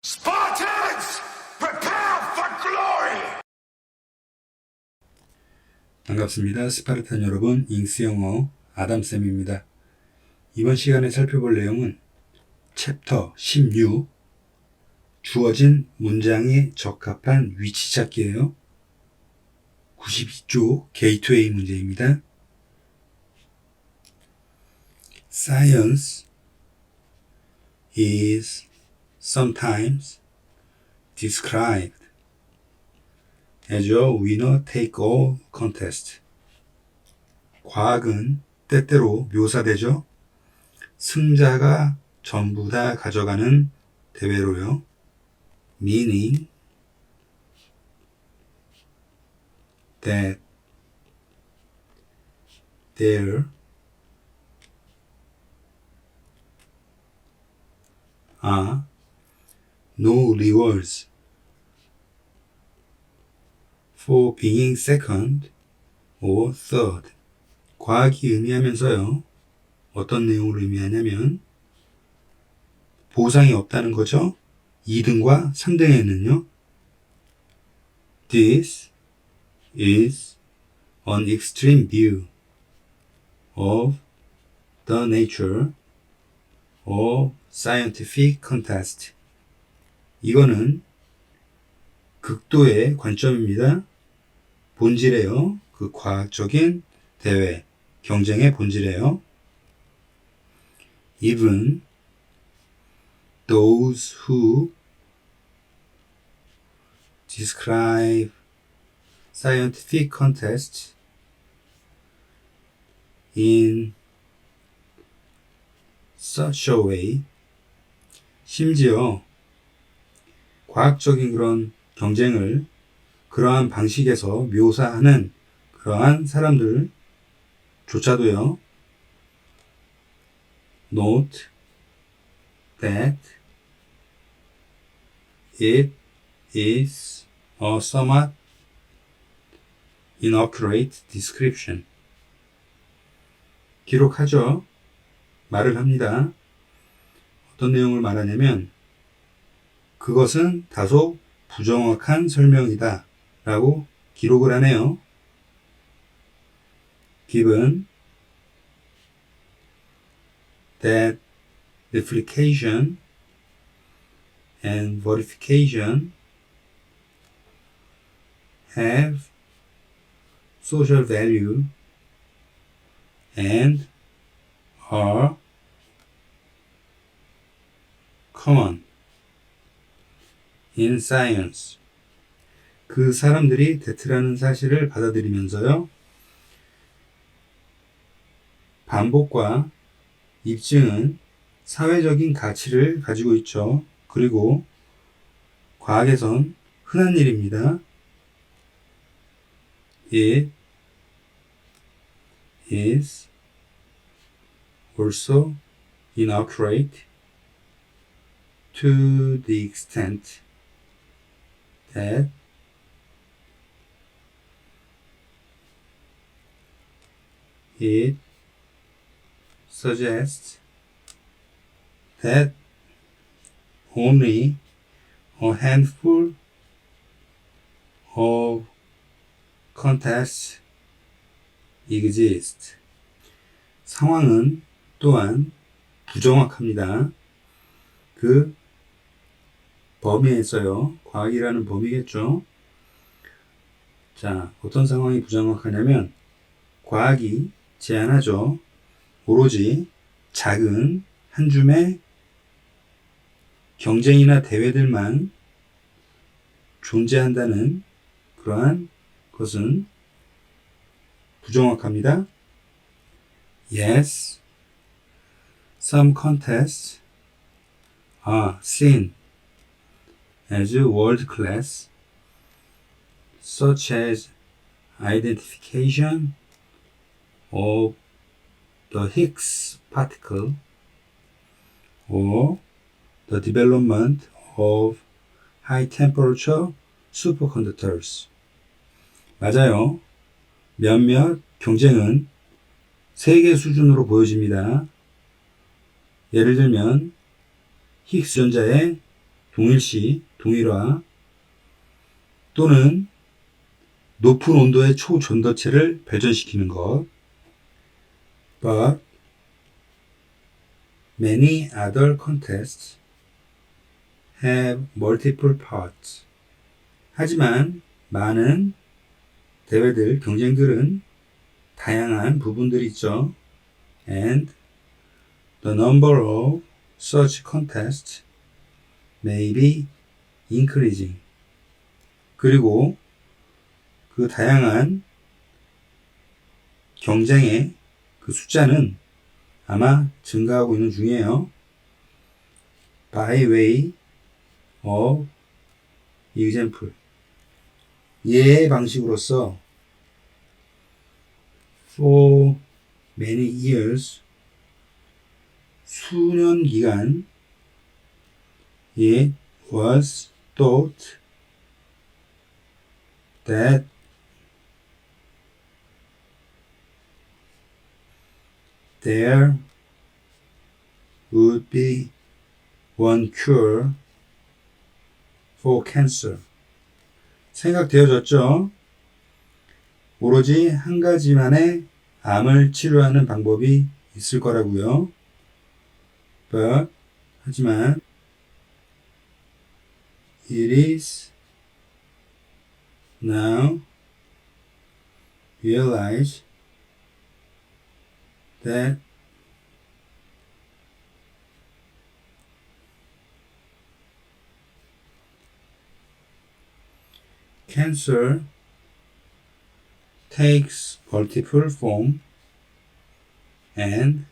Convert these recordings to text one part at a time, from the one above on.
Spartans, prepare for glory! 반갑습니다. 스파르탄 여러분, 잉스 영어 아담쌤입니다. 이번 시간에 살펴볼 내용은 챕터 16 주어진 문장에 적합한 위치 찾기예요. 92쪽 게이트웨이 문제입니다. Science is sometimes described as a winner-take-all contest. 과학은 때때로 묘사되죠. 승자가 전부 다 가져가는 대회로요. Meaning that there are no rewards for being second or third. 과학이 의미하면서요. 어떤 내용을 의미하냐면 보상이 없다는 거죠. 2등과 3등에는요. This is an extreme view of the nature of scientific contest. 이거는 극도의 관점입니다. 본질이에요. 그 과학적인 대회, 경쟁의 본질이에요. Even those who describe scientific contests in such a way, 심지어 과학적인 그런 경쟁을 그러한 방식에서 묘사하는 그러한 사람들조차도요. Note that it is a somewhat inaccurate description. 기록하죠. 말을 합니다. 어떤 내용을 말하냐면 그것은 다소 부정확한 설명이다 라고 기록을 하네요. Given that replication and verification have social value and are common in science. 그 사람들이 대트라는 사실을 받아들이면서요. 반복과 입증은 사회적인 가치를 가지고 있죠. 그리고 과학에선 흔한 일입니다. It is also inaccurate to the extent that it suggests that only a handful of contests exist. 상황은 또한 부정확합니다. 그 범위에서요. 과학이라는 범위겠죠. 자, 어떤 상황이 부정확하냐면 과학이 제안하죠. 오로지 작은 한 줌의 경쟁이나 대회들만 존재한다는 그러한 것은 부정확합니다. Yes, some contests are seen as world class, such as identification of the Higgs particle or the development of high temperature superconductors. 맞아요. 몇몇 경쟁은 세계 수준으로 보여집니다. 예를 들면 히그스 전자의 동일시, 동일화 또는 높은 온도의 초전도체를 발전시키는 것. But many other contests have multiple parts. 하지만 많은 대회들, 경쟁들은 다양한 부분들이 있죠. And the number of such contests may be increasing. 그리고 그 다양한 경쟁의 그 숫자는 아마 증가하고 있는 중이에요. By way of example. 예의 방식으로서 for many years 수년 기간 it was thought that there would be one cure for cancer. 생각되어졌죠. 오로지 한 가지만의 암을 치료하는 방법이 있을 거라고요. But 하지만 it is now realized that cancer takes multiple forms and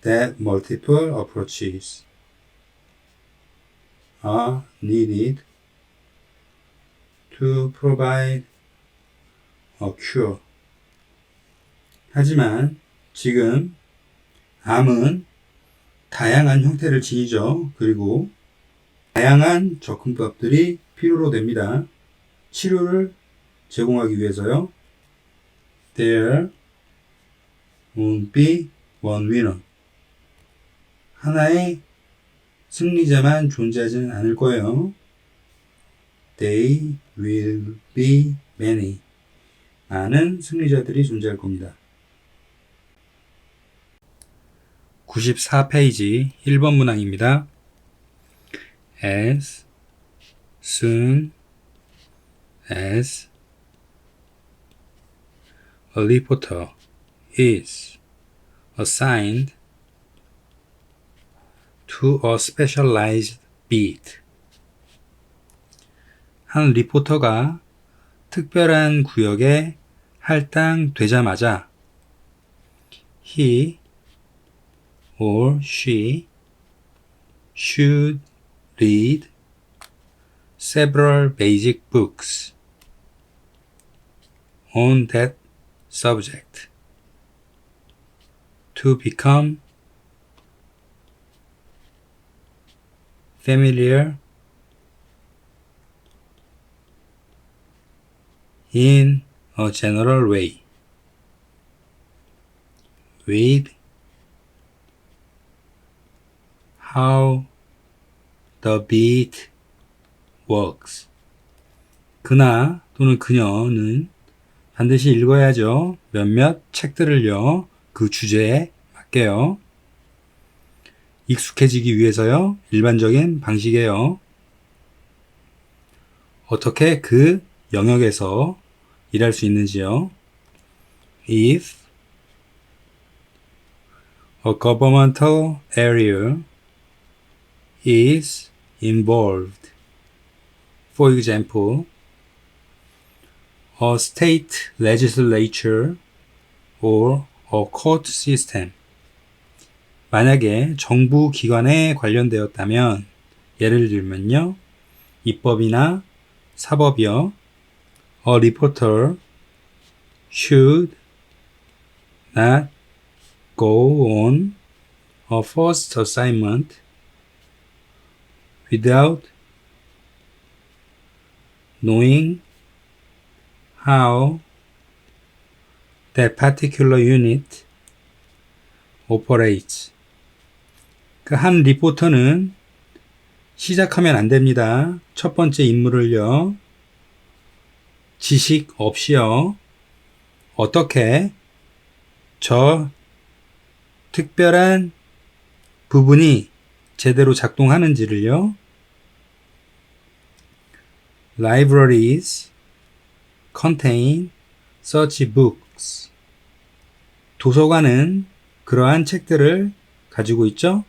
that multiple approaches are needed to provide a cure. 하지만 지금 암은 다양한 형태를 지니죠. 그리고 다양한 접근법들이 필요로 됩니다. 치료를 제공하기 위해서요. There won't be one winner. 하나의 승리자만 존재하지는 않을 거예요. They will be many. 많은 승리자들이 존재할 겁니다. 94페이지 1번 문항입니다. As soon as a reporter is assigned to a specialized beat. 한 리포터가 특별한 구역에 할당되자마자 he or she should read several basic books on that subject to become familiar in a general way with how the beat works. 그나 또는 그녀는 반드시 읽어야죠. 몇몇 책들을요. 그 주제에 맞게요. 익숙해지기 위해서요. 일반적인 방식이에요. 어떻게 그 영역에서 일할 수 있는지요. If a governmental area is involved, for example, a state legislature or a court system. 만약에 정부 기관에 관련되었다면, 예를 들면요, 입법이나 사법이요, a reporter should not go on a first assignment without knowing how that particular unit operates. 그 한 리포터는 시작하면 안 됩니다. 첫 번째 임무를요. 지식 없이요. 어떻게 저 특별한 부분이 제대로 작동하는지를요. Libraries contain such books. 도서관은 그러한 책들을 가지고 있죠.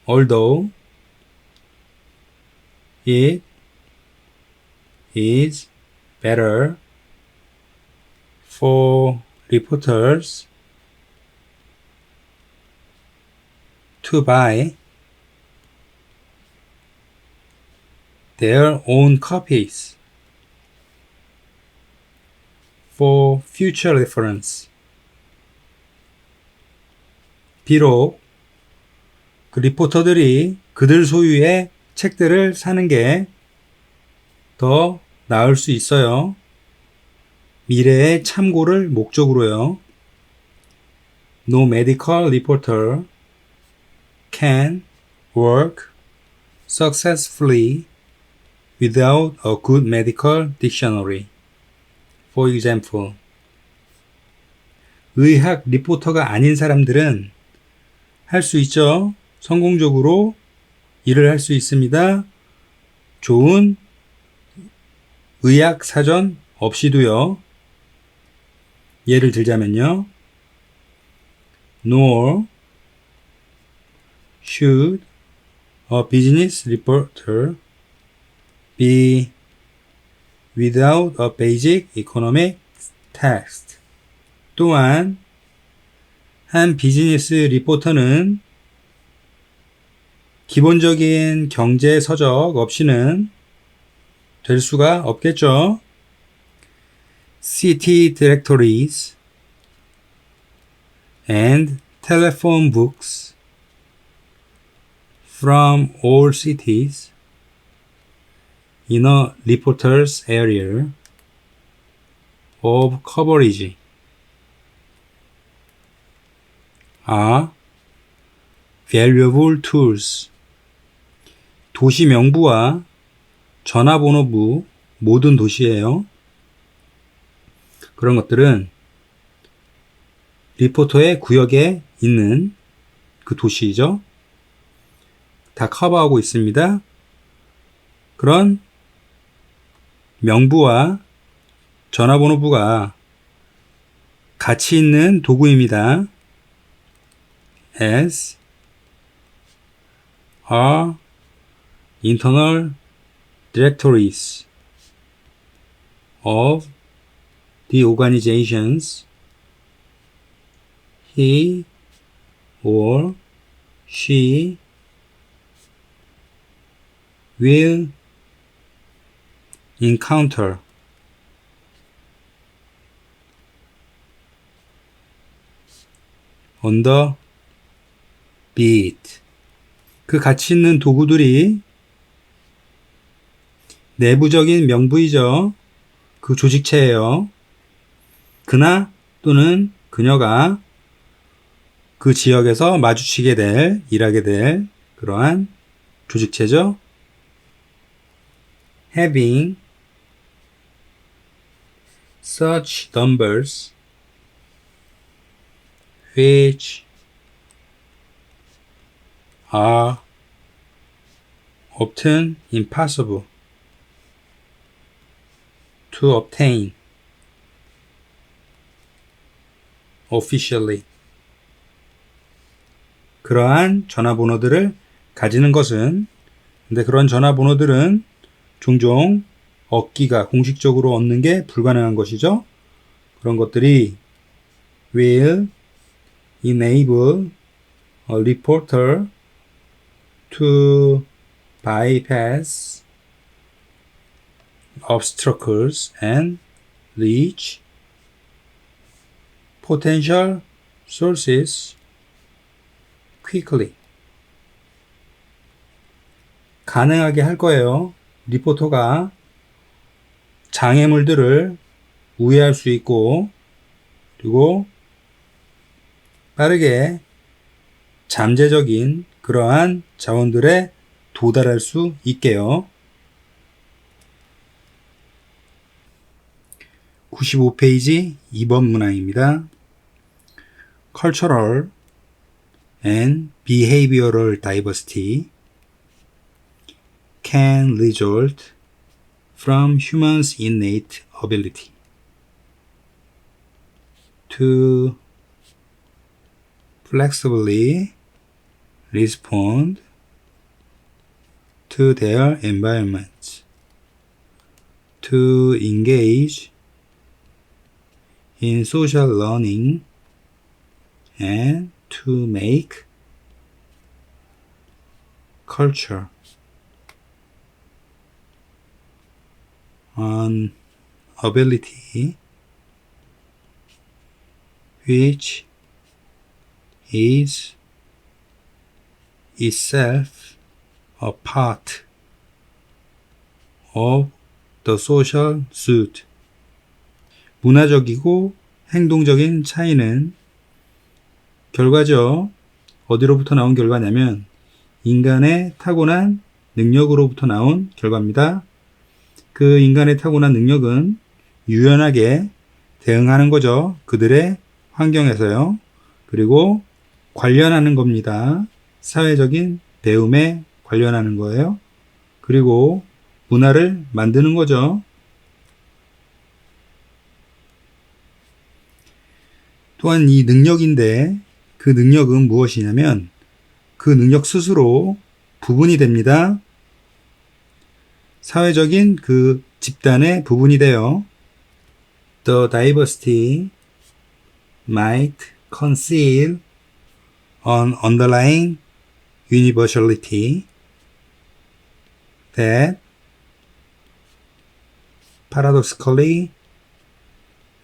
Although it is better for reporters to buy their own copies for future reference. 비록 그 리포터들이 그들 소유의 책들을 사는 게 더 나을 수 있어요. 미래의 참고를 목적으로요. No medical reporter can work successfully without a good medical dictionary. For example, 의학 리포터가 아닌 사람들은 할 수 있죠. 성공적으로 일을 할 수 있습니다. 좋은 의학 사전 없이도요. 예를 들자면요. Nor should a business reporter be without a basic economic text. 또한 한 비즈니스 리포터는 기본적인 경제 서적 없이는 될 수가 없겠죠. City directories and telephone books from all cities in a reporter's area of coverage are valuable tools. 도시 명부와 전화번호부, 모든 도시예요. 그런 것들은 리포터의 구역에 있는 그 도시이죠. 다 커버하고 있습니다. 그런 명부와 전화번호부가 가치 있는 도구입니다. As are internal directories of the organizations he or she will encounter. On the beat. 그 가치 있는 도구들이 내부적인 명부이죠. 그 조직체예요. 그나 또는 그녀가 그 지역에서 마주치게 될, 일하게 될 그러한 조직체죠. Having such numbers which are often impossible to obtain officially. 그러한 전화번호들을 가지는 것은, 근데 그런 전화번호들은 종종 얻기가, 공식적으로 얻는 게 불가능한 것이죠. 그런 것들이 will enable a reporter to bypass obstacles and reach potential sources quickly. 가능하게 할 거예요. 리포터가 장애물들을 우회할 수 있고 그리고 빠르게 잠재적인 그러한 자원들에 도달할 수 있게요. 95페이지 2번 문항입니다. Cultural and behavioral diversity can result from humans' innate ability to flexibly respond to their environments, to engage in social learning, and to make culture an ability which is itself a part of the social suit. 문화적이고 행동적인 차이는 결과죠. 어디로부터 나온 결과냐면 인간의 타고난 능력으로부터 나온 결과입니다. 그 인간의 타고난 능력은 유연하게 대응하는 거죠. 그들의 환경에서요. 그리고 관련하는 겁니다. 사회적인 배움에 관련하는 거예요. 그리고 문화를 만드는 거죠. 또한 이 능력인데 그 능력은 무엇이냐면 그 능력 스스로 부분이 됩니다. 사회적인 그 집단의 부분이 돼요. The diversity might conceal an underlying universality that paradoxically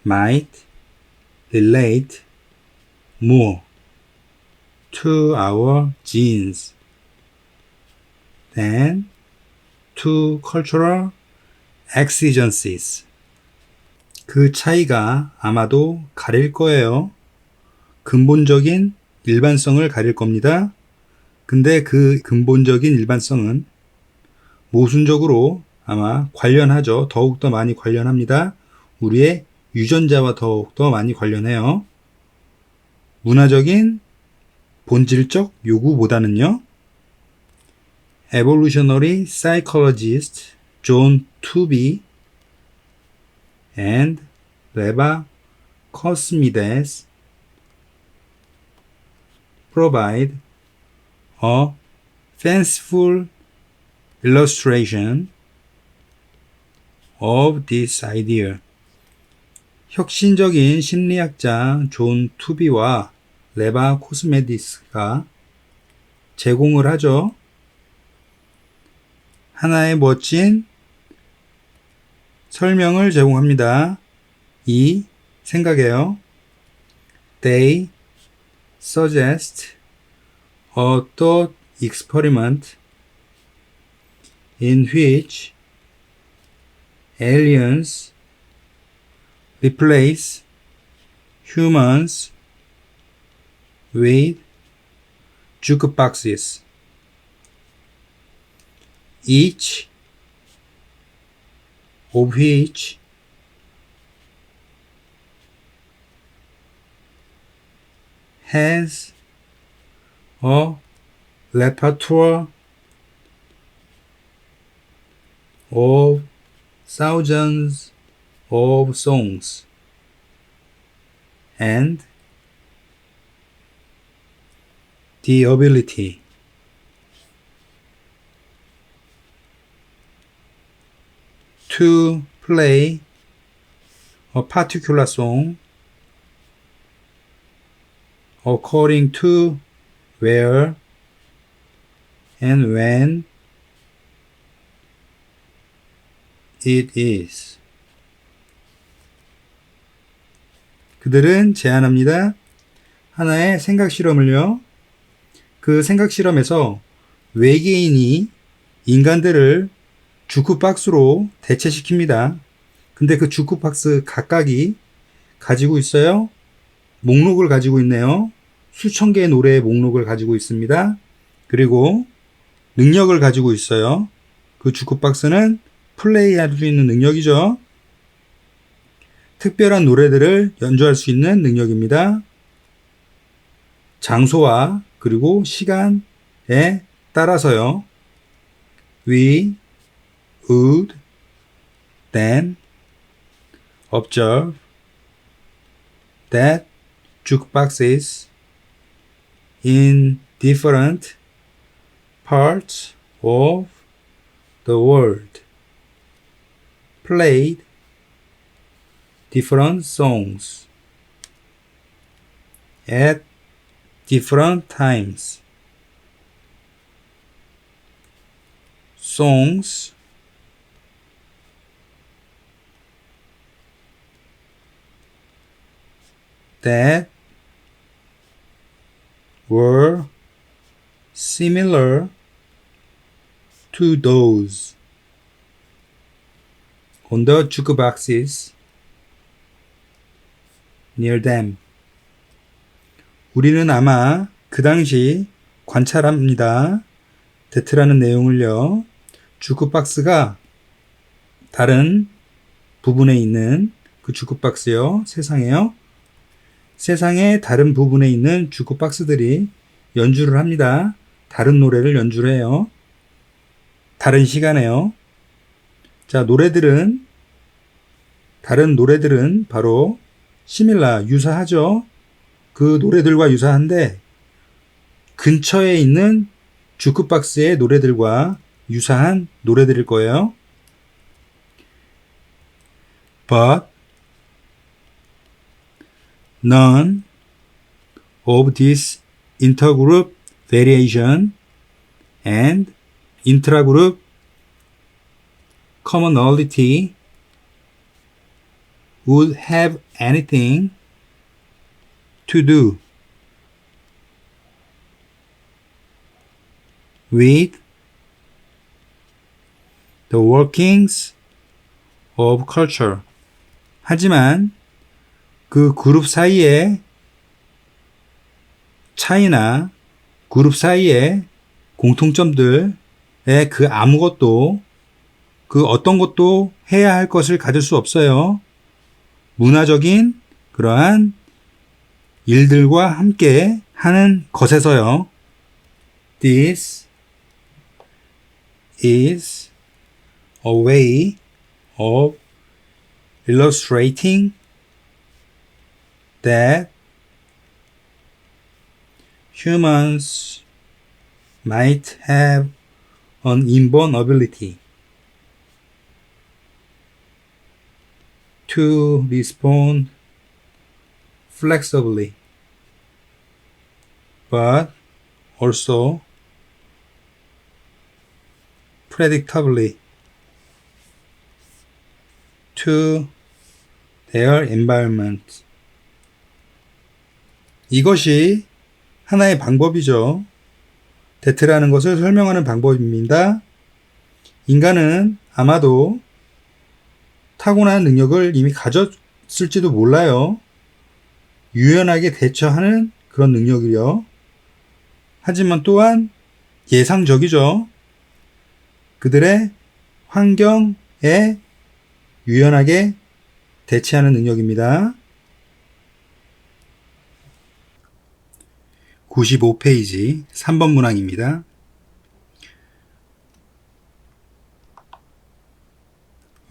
might relate more to our genes than to cultural exigencies. 그 차이가 아마도 가릴 거예요. 근본적인 일반성을 가릴 겁니다. 근데 그 근본적인 일반성은 모순적으로 아마 관련하죠. 더욱더 많이 관련합니다. 우리의 유전자와 더욱더 많이 관련해요. 문화적인 본질적 요구보다는요. Evolutionary psychologist John Tooby and Reba Cosmides provide a fanciful illustration of this idea. 혁신적인 심리학자 존 투비와 레바 코스메디스가 제공을 하죠. 하나의 멋진 설명을 제공합니다. 이 생각이에요. They suggest a thought experiment in which aliens replace humans with jukeboxes, each of which has a repertoire of thousands of songs and the ability to play a particular song according to where and when it is. 그들은 제안합니다. 하나의 생각 실험을요. 그 생각 실험에서 외계인이 인간들을 주크박스로 대체시킵니다. 근데 그 주크박스 각각이 가지고 있어요. 목록을 가지고 있네요. 수천 개의 노래의 목록을 가지고 있습니다. 그리고 능력을 가지고 있어요. 그 주크박스는 플레이할 수 있는 능력이죠. 특별한 노래들을 연주할 수 있는 능력입니다. 장소와 그리고 시간에 따라서요. We would then observe that jukeboxes in different parts of the world played different songs at different times. Songs that were similar to those on the jukeboxes near them. 우리는 아마 그 당시 관찰합니다. that라는 내용을요. 주크박스가 다른 부분에 있는 그 주크박스요. 세상에요. 세상의 다른 부분에 있는 주크박스들이 연주를 합니다. 다른 노래를 연주를 해요. 다른 시간에요. 자, 다른 노래들은 바로 시밀라, 유사하죠. 그 노래들과 유사한데 근처에 있는 주크박스의 노래들과 유사한 노래들일 거예요. But none of this intergroup variation and intragroup commonality would have anything to do with the workings of culture. 하지만 그 그룹 사이의 차이나 그룹 사이의 공통점들에 그 아무것도 그 어떤 것도 해야 할 것을 가질 수 없어요. 문화적인 그러한 일들과 함께 하는 것에서요. This is a way of illustrating that humans might have an inborn ability to respond flexibly, but also predictably to their environment. 이것이 하나의 방법이죠. that라는 것을 설명하는 방법입니다. 인간은 아마도 타고난 능력을 이미 가졌을지도 몰라요. 유연하게 대처하는 그런 능력이요. 하지만 또한 예상적이죠. 그들의 환경에 유연하게 대처하는 능력입니다. 95페이지 3번 문항입니다.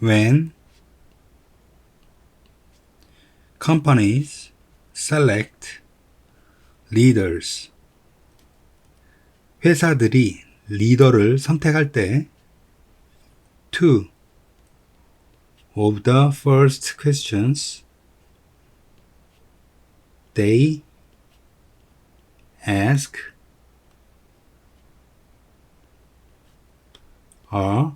When companies select leaders, 회사들이 리더를 선택할 때 two of the first questions they ask are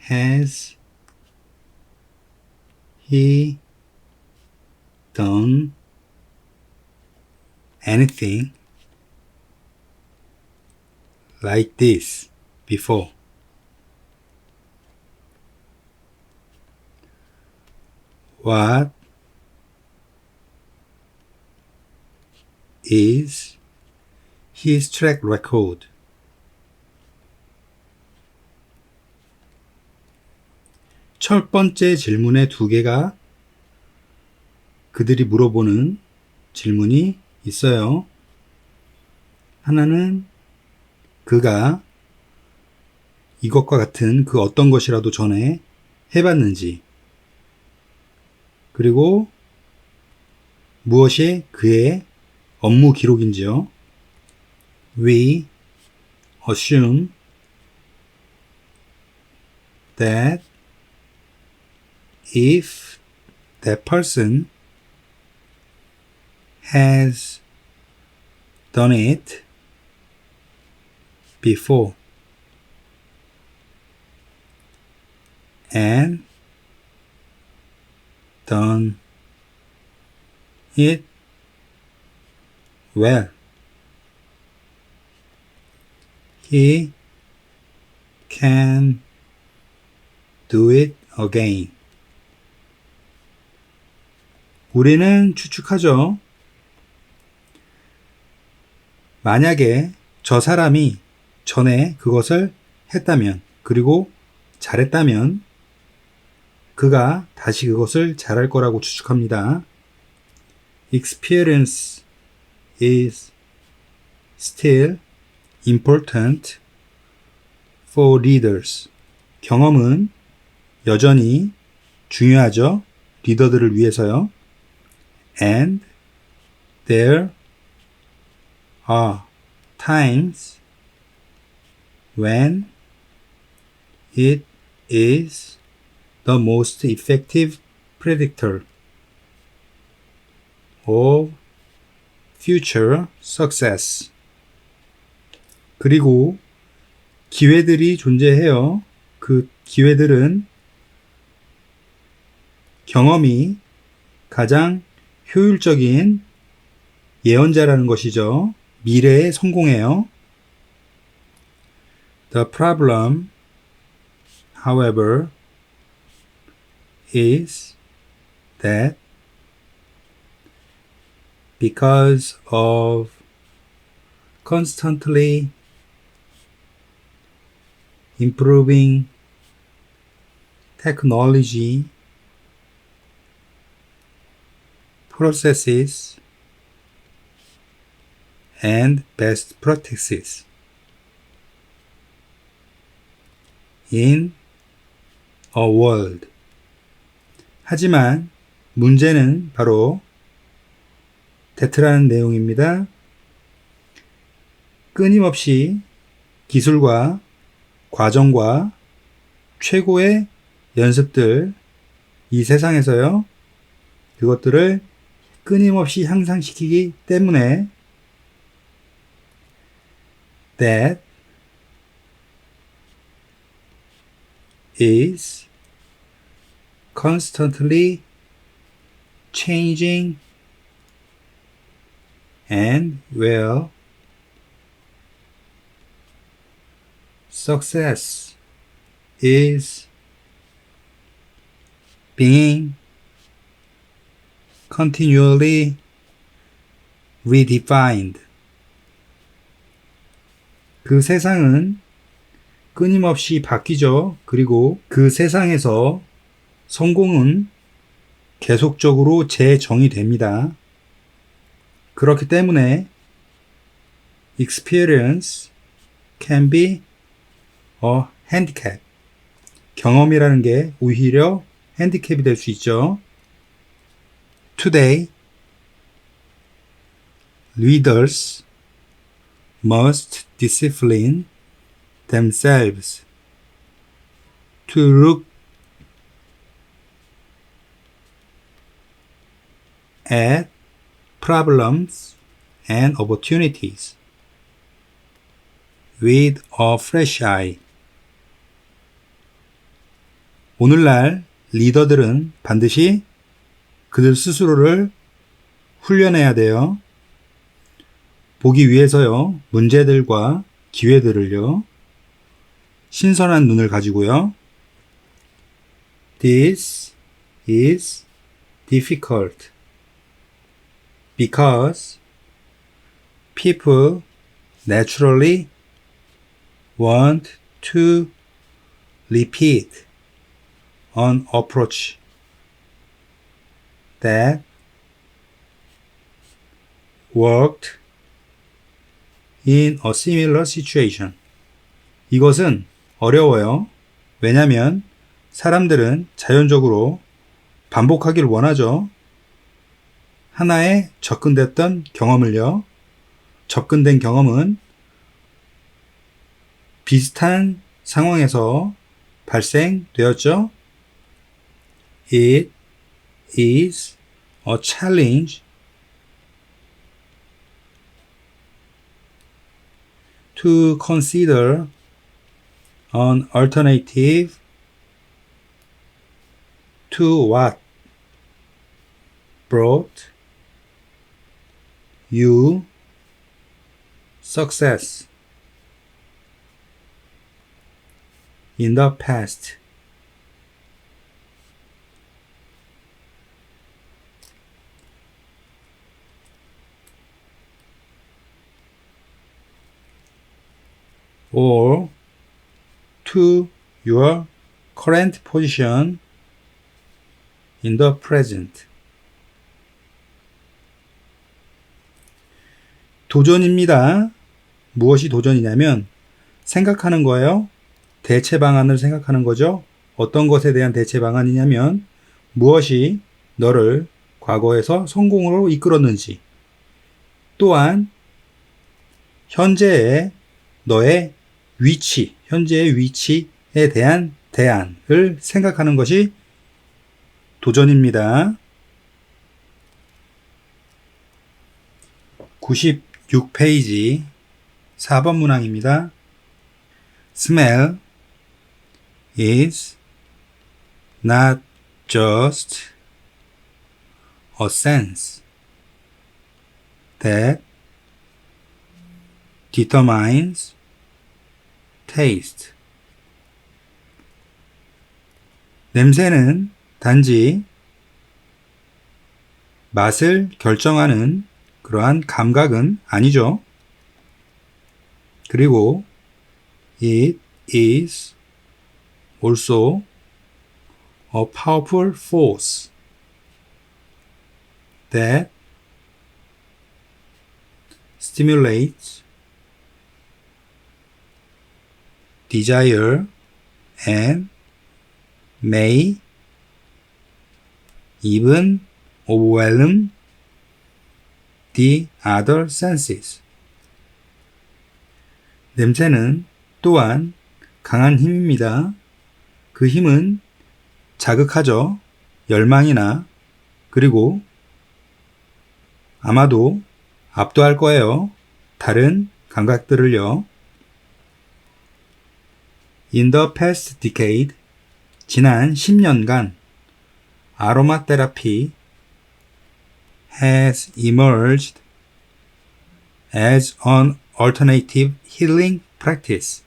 has he done anything like this before? What is his track record? 첫 번째 질문에 두 개가 그들이 물어보는 질문이 있어요. 하나는 그가 이것과 같은 그 어떤 것이라도 전에 해봤는지, 그리고 무엇이 그의 업무 기록인지요. We assume that if that person has done it before and done it well, he can do it again. 우리는 추측하죠. 만약에 저 사람이 전에 그것을 했다면, 그리고 잘했다면 그가 다시 그것을 잘할 거라고 추측합니다. Experience is still important for leaders. 경험은 여전히 중요하죠. 리더들을 위해서요. And there are times when it is the most effective predictor of future success. 그리고 기회들이 존재해요. 그 기회들은 경험이 가장 효율적인 예언자라는 것이죠. 미래의 성공이에요. The problem, however, is that because of constantly improving technology, processes, and best practices in a world. 하지만 문제는 바로 that라는 내용입니다. 끊임없이 기술과 과정과 최고의 연습들, 이 세상에서요, 그것들을 끊임없이 향상시키기 때문에 that is constantly changing and where success is being continually redefined. 그 세상은 끊임없이 바뀌죠. 그리고 그 세상에서 성공은 계속적으로 재정의 됩니다. 그렇기 때문에 experience can be a handicap. 경험이라는 게 오히려 핸디캡이 될 수 있죠. Today, leaders must discipline themselves to look at problems and opportunities with a fresh eye. 오늘날 리더들은 반드시 그들 스스로를 훈련해야 돼요. 보기 위해서요, 문제들과 기회들을요, 신선한 눈을 가지고요. This is difficult because people naturally want to repeat an approach that worked in a similar situation. 이것은 어려워요. 왜냐하면 사람들은 자연적으로 반복하기를 원하죠. 하나에 접근됐던 경험을요. 접근된 경험은 비슷한 상황에서 발생되었죠. It is a challenge to consider an alternative to what brought you success in the past. Or to your current position in the present. 도전입니다. 무엇이 도전이냐면 생각하는 거예요. 대체 방안을 생각하는 거죠. 어떤 것에 대한 대체 방안이냐면 무엇이 너를 과거에서 성공으로 이끌었는지, 또한 현재의 너의 위치, 현재의 위치에 대한 대안을 생각하는 것이 도전입니다. 96페이지 4번 문항입니다. Smell is not just a sense that determines taste. 냄새는 단지 맛을 결정하는 그러한 감각은 아니죠. 그리고 it is also a powerful force that stimulates desire and may even overwhelm the other senses. 냄새는 또한 강한 힘입니다. 그 힘은 자극하죠. 열망이나 그리고 아마도 압도할 거예요. 다른 감각들을요. In the past decade, 지난 10년간 aromatherapy has emerged as an alternative healing practice.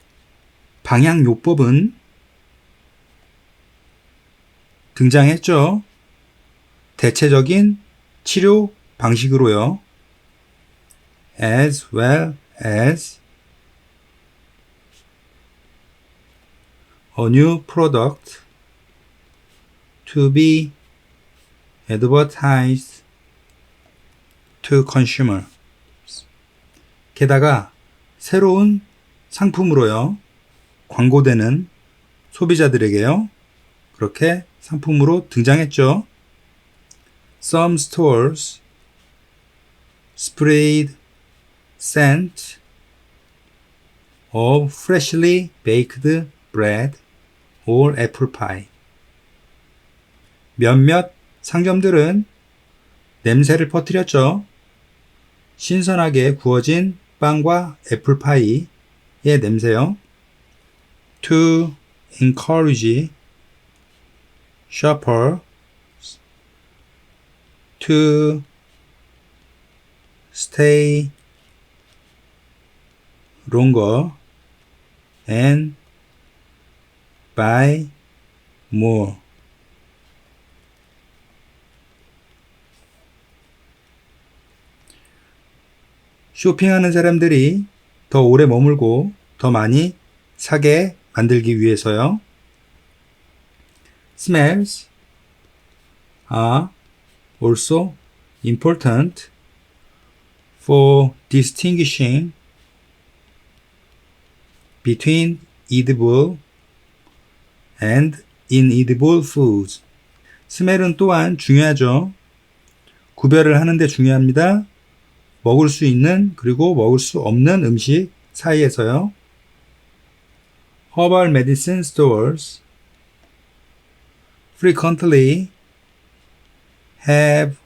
방향요법은 등장했죠. 대체적인 치료 방식으로요. As well as a new product to be advertised to consumers. 게다가 새로운 상품으로요. 광고되는 소비자들에게요. 그렇게 상품으로 등장했죠. Some stores sprayed scent of freshly baked bread or apple pie. 몇몇 상점들은 냄새를 퍼뜨렸죠. 신선하게 구워진 빵과 애플파이의 냄새요. To encourage shoppers to stay longer and buy more. 쇼핑하는 사람들이 더 오래 머물고 더 많이 사게 만들기 위해서요. Smells are also important for distinguishing between edible and inedible foods. 스멜은 또한 중요하죠. 구별을 하는데 중요합니다. 먹을 수 있는 그리고 먹을 수 없는 음식 사이에서요. Herbal medicine stores frequently have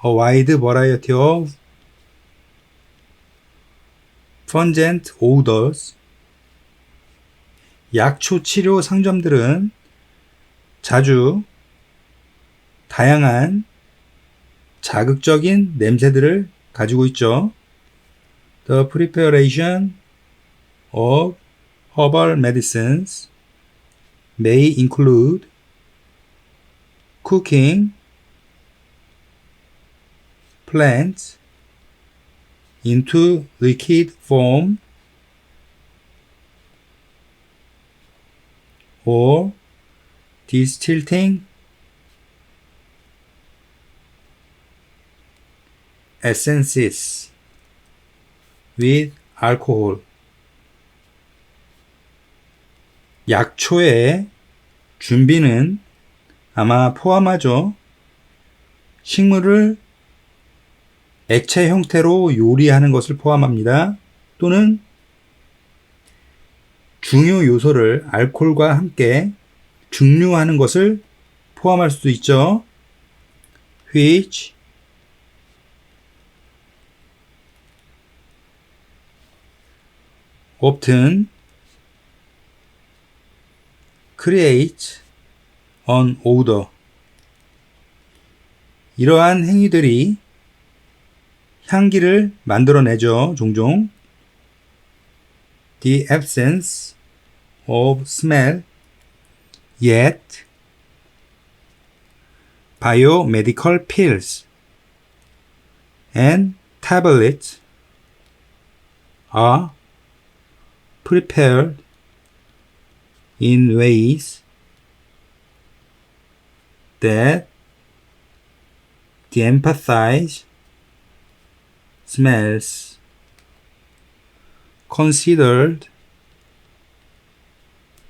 a wide variety of pungent odors. 약초 치료 상점들은 자주 다양한 자극적인 냄새들을 가지고 있죠. The preparation of herbal medicines may include cooking plants into liquid form or distilling essences with alcohol. 약초의 준비는 아마 포함하죠. 식물을 액체 형태로 요리하는 것을 포함합니다. 또는 중요 요소를 알코올과 함께 증류하는 것을 포함할 수도 있죠. which often create an odor. 이러한 행위들이 향기를 만들어내죠. 종종. The absence of smell, yet biomedical pills and tablets are prepared in ways that de-emphasize smells considered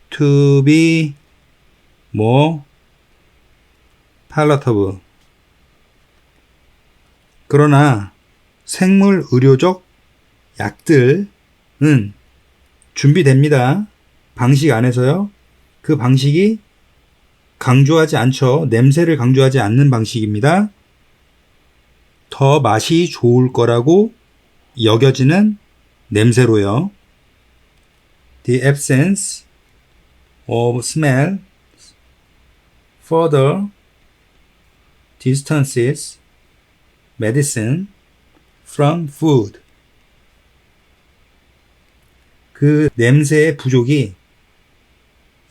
to be more palatable. 그러나 생물 의료적 약들은 준비됩니다. 방식 안에서요. 그 방식이 강조하지 않죠. 냄새를 강조하지 않는 방식입니다. 더 맛이 좋을 거라고 여겨지는 냄새로요. The absence of smell further distances medicine from food. 그 냄새의 부족이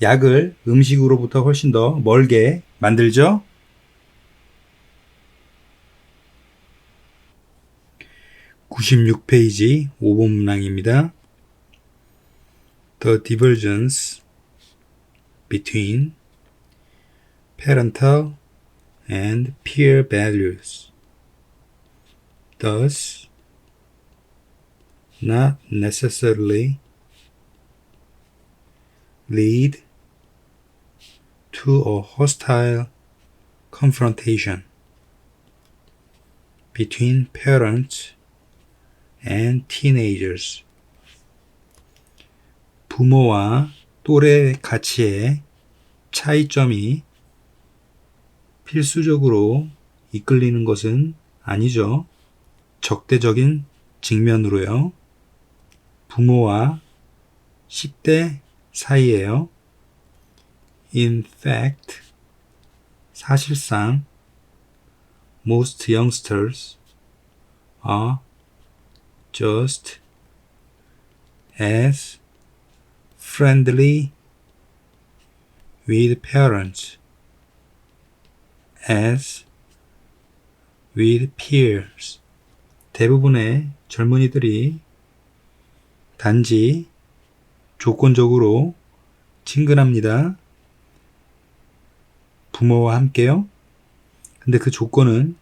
약을 음식으로부터 훨씬 더 멀게 만들죠. 96페이지 5번 문항입니다. The divergence between parental and peer values does not necessarily lead to a hostile confrontation between parents and teenagers. 부모와 또래 가치의 차이점이 필수적으로 이끌리는 것은 아니죠. 적대적인 직면으로요. 부모와 10대 사이에요. In fact, 사실상 most youngsters are just as friendly with parents as with peers. 대부분의 젊은이들이 단지 조건적으로 친근합니다. 부모와 함께요. 근데 그 조건은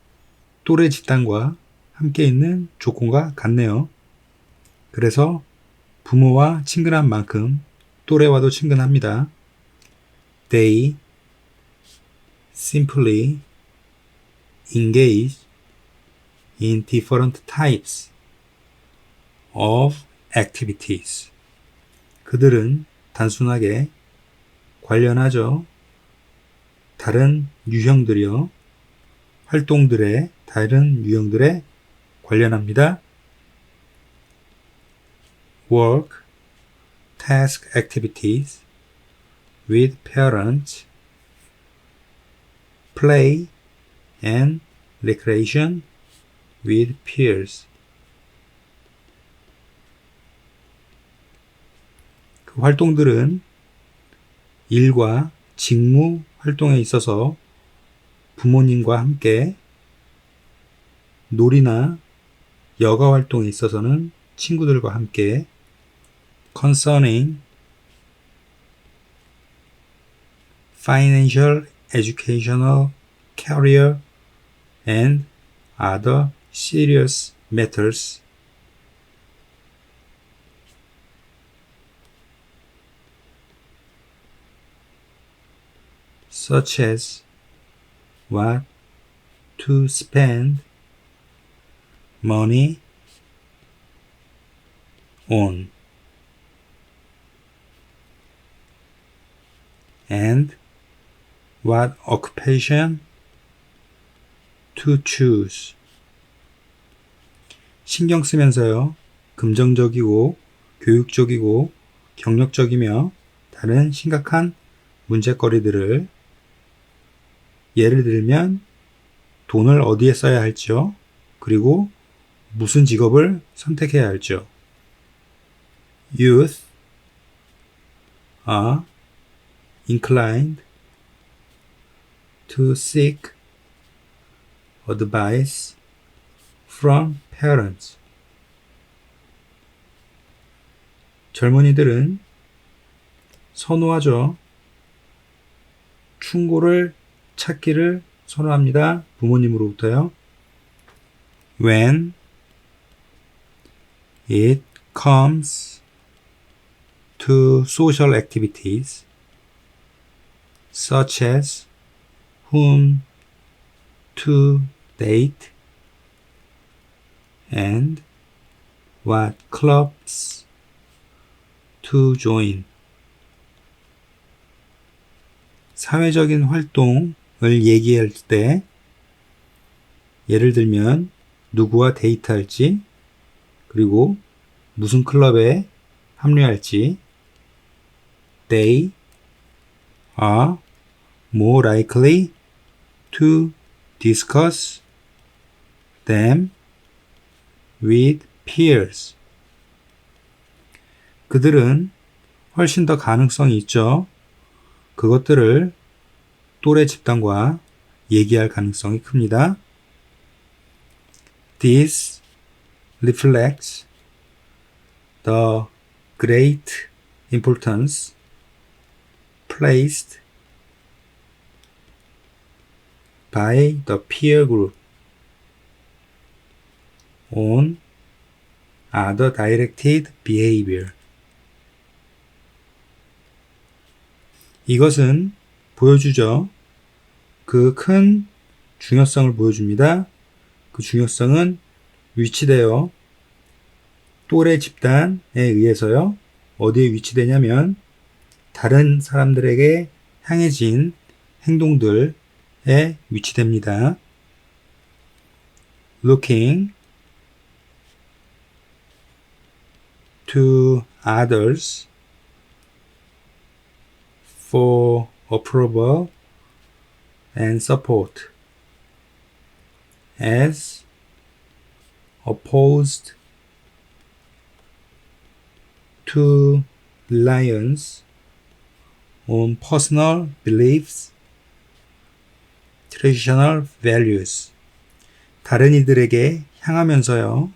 또래 집단과 함께 있는 조건과 같네요. 그래서 부모와 친근한 만큼 또래와도 친근합니다. They simply engage in different types of activities. 그들은 단순하게 관련하죠. 다른 유형들이요. 활동들의 다른 유형들에 관련합니다. Work, task activities with parents, play and recreation with peers. 그 활동들은 일과 직무 활동에 있어서 부모님과 함께, 놀이나 여가 활동에 있어서는 친구들과 함께, concerning financial, educational, career, and other serious matters. Such as what to spend money on and what occupation to choose. 신경 쓰면서요. 긍정적이고 교육적이고 경력적이며 다른 심각한 문제거리들을, 예를 들면 돈을 어디에 써야 할지요. 그리고 무슨 직업을 선택해야 할지요. Youth are inclined to seek advice from parents. 젊은이들은 선호하죠. 충고를 찾기를 선호합니다. 부모님으로부터요. When it comes to social activities such as whom to date and what clubs to join. 사회적인 활동을 얘기할 때, 예를 들면 누구와 데이트할지, 그리고 무슨 클럽에 합류할지, they are more likely to discuss them with peers. 그들은 훨씬 더 가능성이 있죠. 그것들을 또래 집단과 얘기할 가능성이 큽니다. This reflects the great importance placed by the peer group on other directed behavior. 이것은 보여주죠. 그 큰 중요성을 보여줍니다. 그 중요성은 위치되어 또래 집단에 의해서요. 어디에 위치되냐면 다른 사람들에게 향해진 행동들에 위치됩니다. Looking to others for approval and support as opposed to reliance on personal beliefs, traditional values. 다른 이들에게 향하면서요.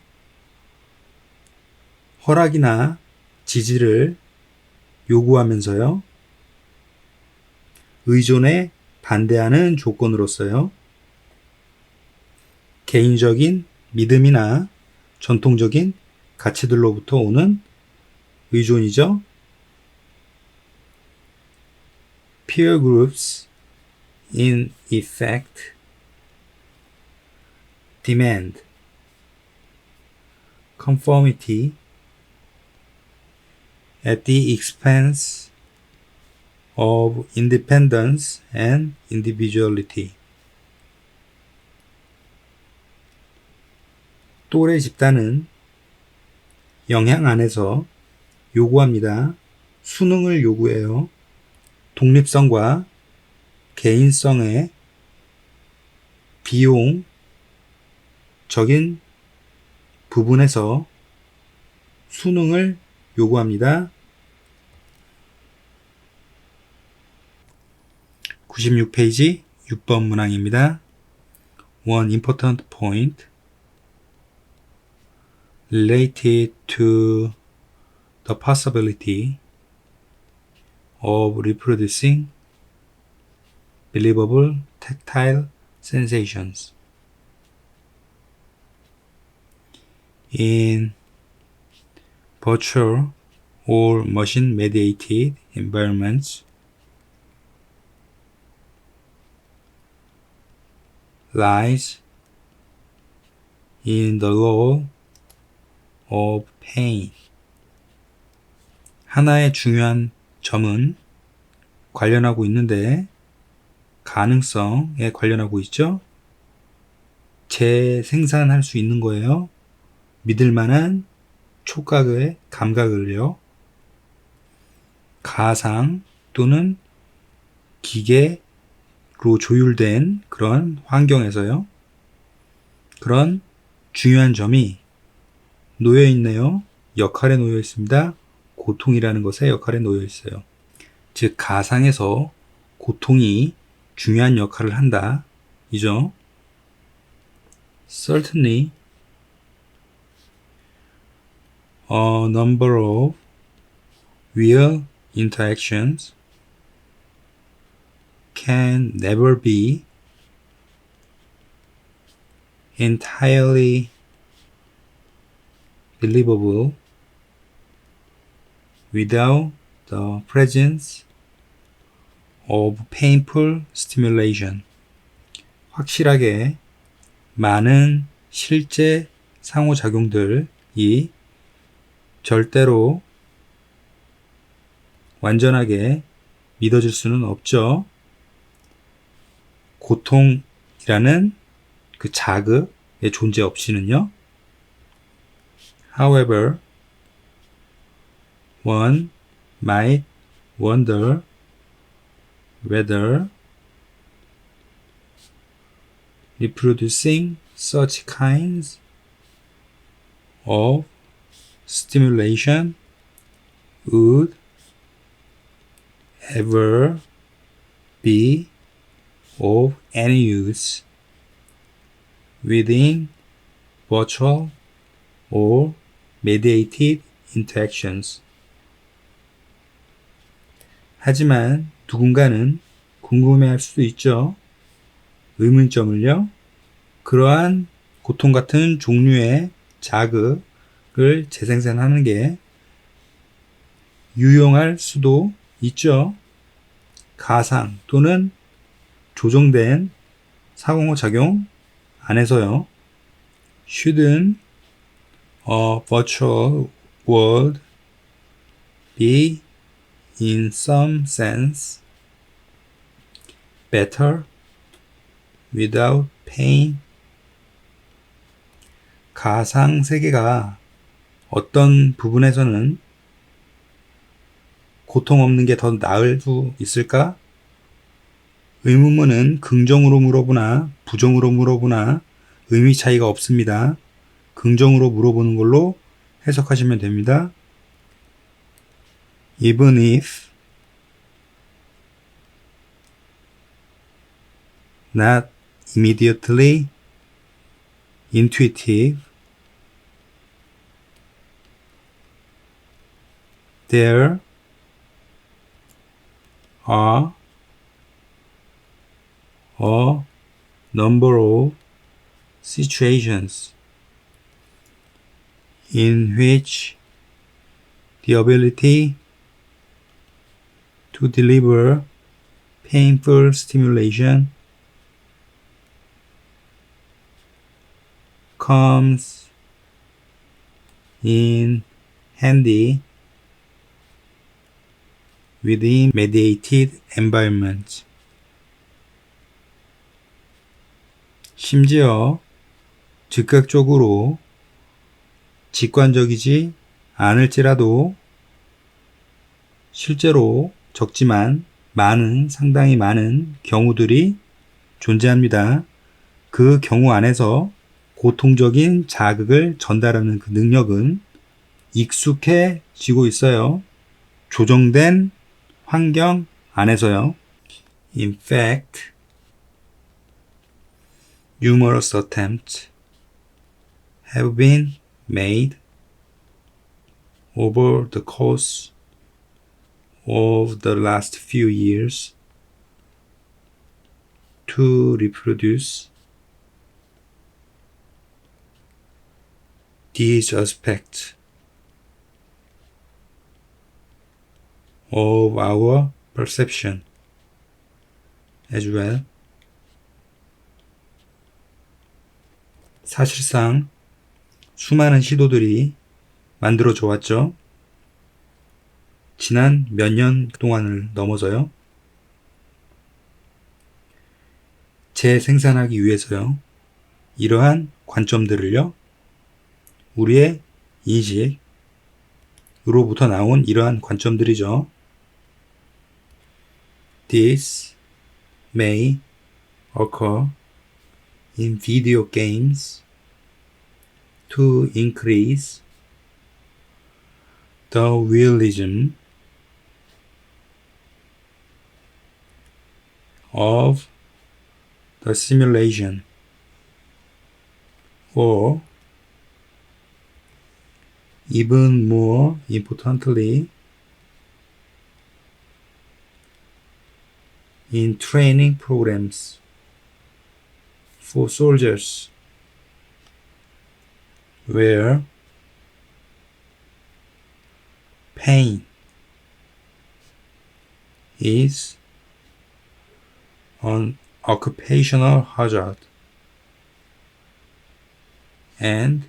허락이나 지지를 요구하면서요. 의존에 반대하는 조건으로서요. 개인적인 믿음이나 전통적인 가치들로부터 오는 의존이죠. Peer groups in effect demand conformity at the expense of independence and individuality. 또래 집단은 영향 안에서 요구합니다. 수능을 요구해요. 독립성과 개인성의 비용적인 부분에서 수능을 요구합니다. 96페이지 6번 문항입니다. One important point related to the possibility of reproducing believable tactile sensations in virtual or machine-mediated environments lies in the law of pain. 하나의 중요한 점은 관련하고 있는데 가능성에 관련하고 있죠. 재생산할 수 있는 거예요. 믿을 만한 촉각의 감각을요. 가상 또는 기계로 조율된 그런 환경에서요. 그런 중요한 점이 놓여 있네요. 역할에 놓여 있습니다. 고통이라는 것에 역할에 놓여 있어요. 즉 가상에서 고통이 중요한 역할을 한다. 이죠. Certainly a number of real interactions can never be entirely believable without the presence of painful stimulation. 확실하게 많은 실제 상호작용들이 절대로 완전하게 믿어질 수는 없죠. 고통이라는 그 자극의 존재 없이는요. However, one might wonder whether reproducing such kinds of stimulation would ever be of any use within virtual or mediated interactions. 하지만 누군가는 궁금해할 수도 있죠. 의문점을요. 그러한 고통 같은 종류의 자극을 재생산하는 게 유용할 수도 있죠. 가상 또는 조정된 상호작용 안에서요. Shouldn't a virtual world be in some sense better without pain? 가상 세계가 어떤 부분에서는 고통 없는 게 더 나을 수 있을까? 의문문은 긍정으로 물어보나 부정으로 물어보나 의미 차이가 없습니다. 긍정으로 물어보는 걸로 해석하시면 됩니다. Even if not immediately intuitive. There are a number of situations in which the ability to deliver painful stimulation comes in handy within mediated environments. 심지어 즉각적으로 직관적이지 않을지라도 실제로 적지만 상당히 많은 경우들이 존재합니다. 그 경우 안에서 고통적인 자극을 전달하는 그 능력은 익숙해지고 있어요. 조정된 환경 안에서요. In fact, numerous attempts have been made over the course of the last few years to reproduce these aspects of our perception as well. 사실상 수많은 시도들이 만들어져 왔죠. 지난 몇 년 동안을 넘어서요. 재생산하기 위해서요. 이러한 관점들을요. 우리의 인식으로부터 나온 이러한 관점들이죠. This may occur in video games to increase the realism of the simulation, or even more importantly, in training programs for soldiers, where pain is an occupational hazard and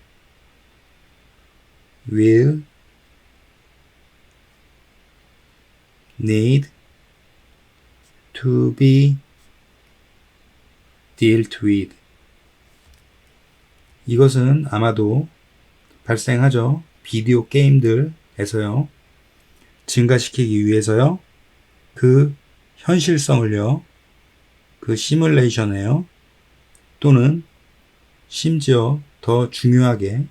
will need to be dealt with. 이것은 아마도 발생하죠. 비디오 게임들에서요. 증가시키기 위해서요. 그 현실성을요. 그 시뮬레이션에요. 또는 심지어 더 중요하게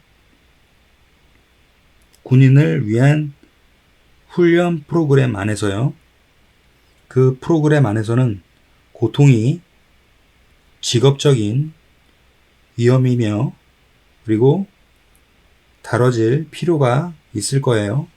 군인을 위한 훈련 프로그램 안에서요. 그 프로그램 안에서는 고통이 직업적인 위험이며 그리고 다뤄질 필요가 있을 거예요.